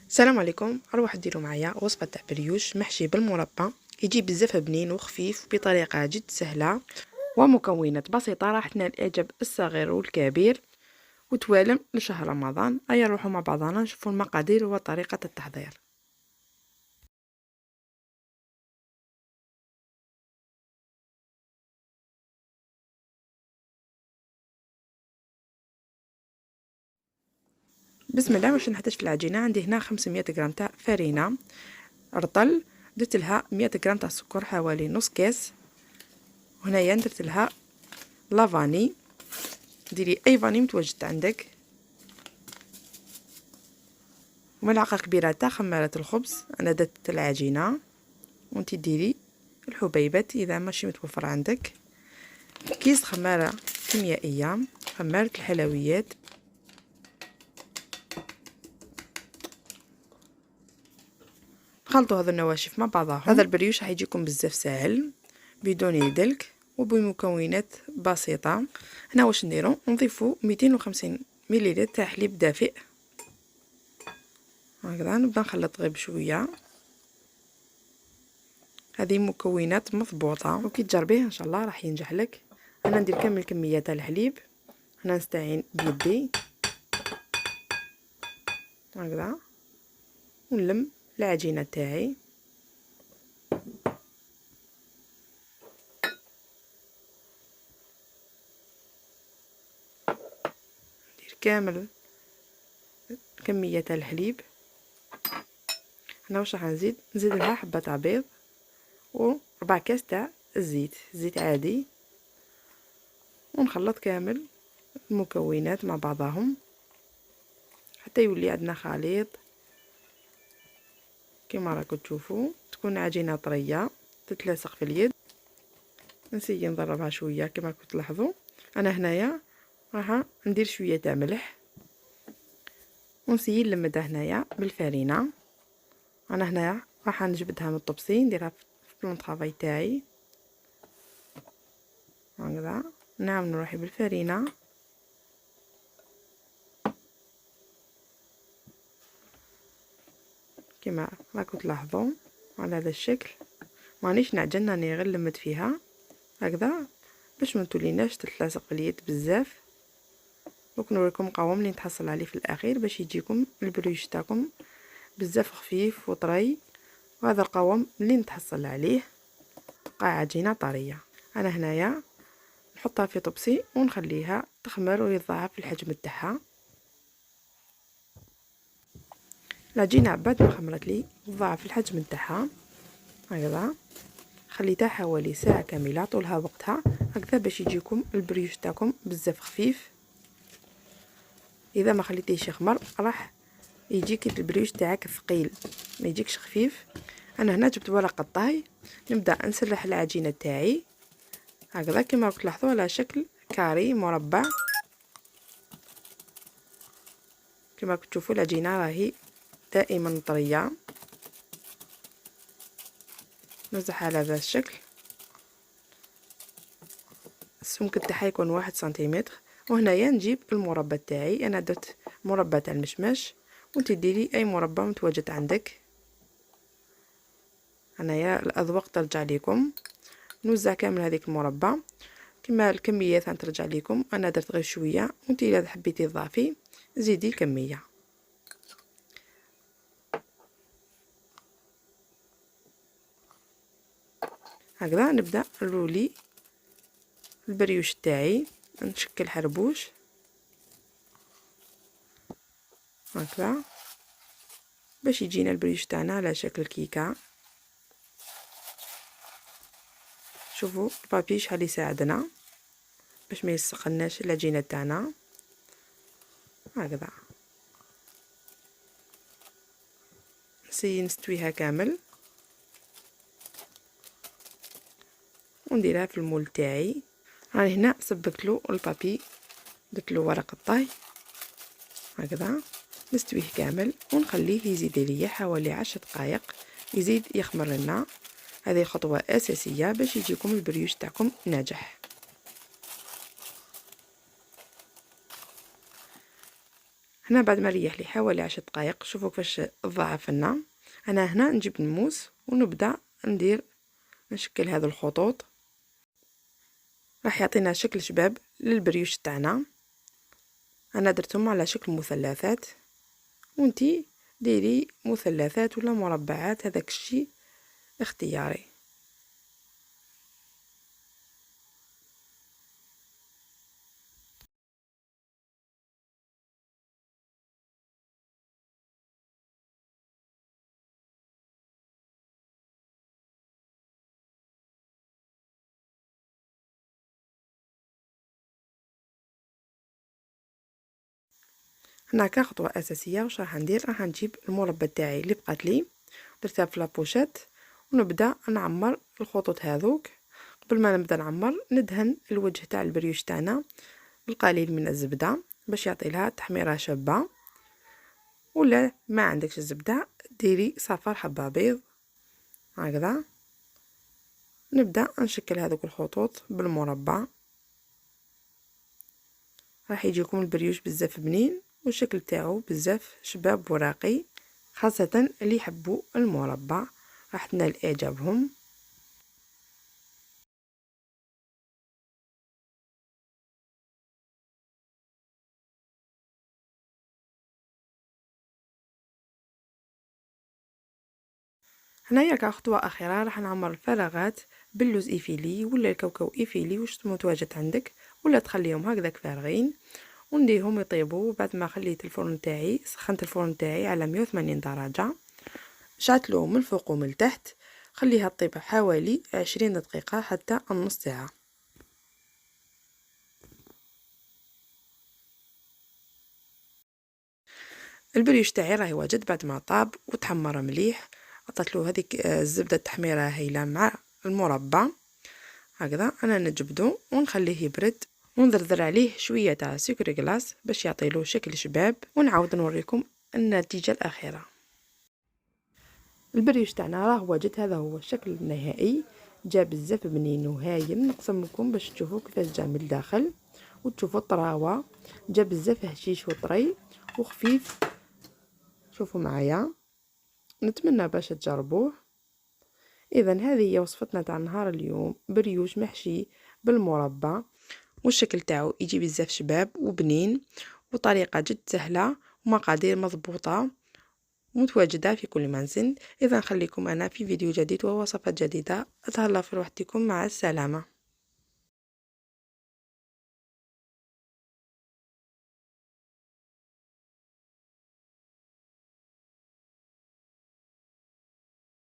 السلام عليكم. اروح ديروا معايا وصفه تاع بريوش محشي بالمربى. يجي بزاف بنين وخفيف بطريقه جد سهله ومكونات بسيطه راح تنال اعجاب الصغير والكبير وتوالم لشهر رمضان. ايا نروحوا مع بعضنا نشوفوا المقادير وطريقه التحضير. بسم الله. واش نحتاج في العجينه؟ عندي هنا 500 غرام تاع فرينه رطل، درت لها 100 غرام تاع السكر حوالي نص كاس، وهنايا درت لها لافاني، ديري اي فاني متواجد عندك، وملعقه كبيره تاع خماره الخبز. انا درت العجينه وانتي ديري الحبيبات اذا ماشي متوفر عندك، كيس خماره كيميائيه، خماره الحلويات، خلطوا هذو النواشف مع بعضهم. هذا البريوش راح يجيكم بزاف ساهل بدون دلك وبمكونات بسيطه. هنا واش نديرو؟ نضيفو 250 ملل تاع حليب دافئ، هكذا نبدا نخلط غير بشويه. هذه مكونات مضبوطه وكي تجربيه ان شاء الله راح ينجح لك. انا ندير كامل الكميه تاع الحليب، هنا نستعين بيدي هكذا ونلم العجينه تاعي. ندير كامل كميه تاع الحليب. هنا واش راح نزيد لها حبه تاع بيض وربع كاس تاع زيت عادي، ونخلط كامل المكونات مع بعضهم حتى يولي عندنا خليط كما راكم تشوفوا. تكون عجينه طريه تتلاصق في اليد. نسيي نضربها شويه كما راكم تلاحظوا. انا هنايا راح ندير شويه تاع ملح ونسيي نلمدها هنايا بالفرينه. انا هنايا راح نجبدها من الطبسي نديرها في الطافاي تاعي هكذا، نعاود نروحي بالفرينه كما راكم تلاحظوا على هذا الشكل. مانيش نعجن، راني غير لمت فيها هكذا باش ما توليناش تتلاصق في اليد بزاف. دوك نوريكم القوام اللي نتحصل عليه في الاخير باش يجيكم البريوش تاعكم بزاف خفيف وطري، وهذا القوام اللي نتحصل عليه قاع عجينه طريه. انا هنايا نحطها في طبسي ونخليها تخمر ويتضاعف الحجم تاعها. العجينه بعد ما خمرت لي ضاعف الحجم تاعها هكذا، خليتها حوالي ساعه كامله طولها وقتها هكذا باش يجيكم البريوش تاعكم بزاف خفيف. اذا ما خليتيهش يخمر راح يجيك البريوش تاعك ثقيل ما يجيكش خفيف. انا هنا جبت ورقه طاي نبدا نسرح العجينه تاعي هكذا كما راكم تلاحظوا على شكل كاري مربع. كما راكم تشوفوا العجينه راهي دائما طريه. نوزعها على هذا الشكل. السمك تاعها يكون 1 سنتيمتر. وهنايا نجيب المربى تاعي. انا درت مربى تاع المشماش وانت ديري اي مربى متواجد عندك. هنايا الاذواق ترجع لكم. نوزع كامل هذيك المربى كما الكميه ترجع لكم. انا درت غير شويه وانت اذا حبيتي تضافي زيدي الكميه. هكذا نبدا نرولي البريوش تاعي، نشكل حربوش هكذا باش يجينا البريوش تاعنا على شكل كيكه. شوفوا البابي شحال يساعدنا باش ما يسقناش العجينه تاعنا هكذا. نسيي نستويها كامل ونديرها في المول تاعي. راني هنا سبكت له البابي، درت له ورقه طاي هكذا نستويه كامل ونخليه يزيد ليا حوالي 10 دقائق يزيد يخمر لنا. هذه خطوه اساسيه باش يجيكم البريوش تاعكم ناجح. هنا بعد ما ريح لي حوالي 10 دقائق شوفوا كيفاش ضعف لنا. انا هنا نجيب الموس ونبدا نشكل هذه الخطوط، راح يعطينا شكل شباب للبريوش تاعنا. انا درتهم على شكل مثلثات، وانتي ديري مثلثات ولا مربعات، هذاك الشيء اختياري. هنا كخطوه اساسيه واش راح ندير، راح نجيب المربى تاعي اللي بقات لي درتها في لابوشيت ونبدا نعمر الخطوط هذوك. قبل ما نبدا نعمر ندهن الوجه تاع البريوش تاعنا بالقليل من الزبده باش يعطي لها تحميره شابه، ولا ما عندكش الزبده ديري صفار حبه بيض هكذا. نبدا نشكل هذوك الخطوط بالمربع، راح يجيكم البريوش بزاف بنين والشكل تاعو بزاف شباب وراقي، خاصة اللي يحبوا المربع راح تنال اعجابهم. هنايا كخطوة اخيرة راح نعمر الفراغات باللوز ايفيلي ولا الكاوكاو ايفيلي واش متواجد عندك، ولا تخليهم هكذاك فارغين ونديهم يطيبوا. بعد ما خليت الفرن تاعي سخنت الفرن تاعي على 180 درجة، شعلته من الفوق ومن التحت، خليها تطيب حوالي 20 دقيقة حتى النص ساعة. البريوش تاعي راهي واجد بعد ما طاب وتحمر مليح، عطات له هذيك الزبده التحميره هايله مع المربى هكذا. انا نجبدو ونخليه يبرد ونذرذر عليه شويه تاع سكر كلاص باش يعطي له شكل شباب، ونعاود نوريكم النتيجه الاخيره. البريوش تاعنا راه واجد، هذا هو الشكل النهائي، جا بزاف بنين وهايم. نقسم لكم باش تشوفوا كيفاش جا من الداخل وتشوفوا الطراوه، جا بزاف هشيش وطري وخفيف. شوفوا معايا، نتمنى باش تجربوه. اذا هذه هي وصفتنا تاع نهار اليوم، بريوش محشي بالمربى، والشكل تاعو يجي بزاف شباب وبنين وطريقه جد سهله ومقادير مضبوطه متواجده في كل منزل. اذا خليكم انا في فيديو جديد ووصفات جديده. اتهلا في وحدكم، مع السلامه.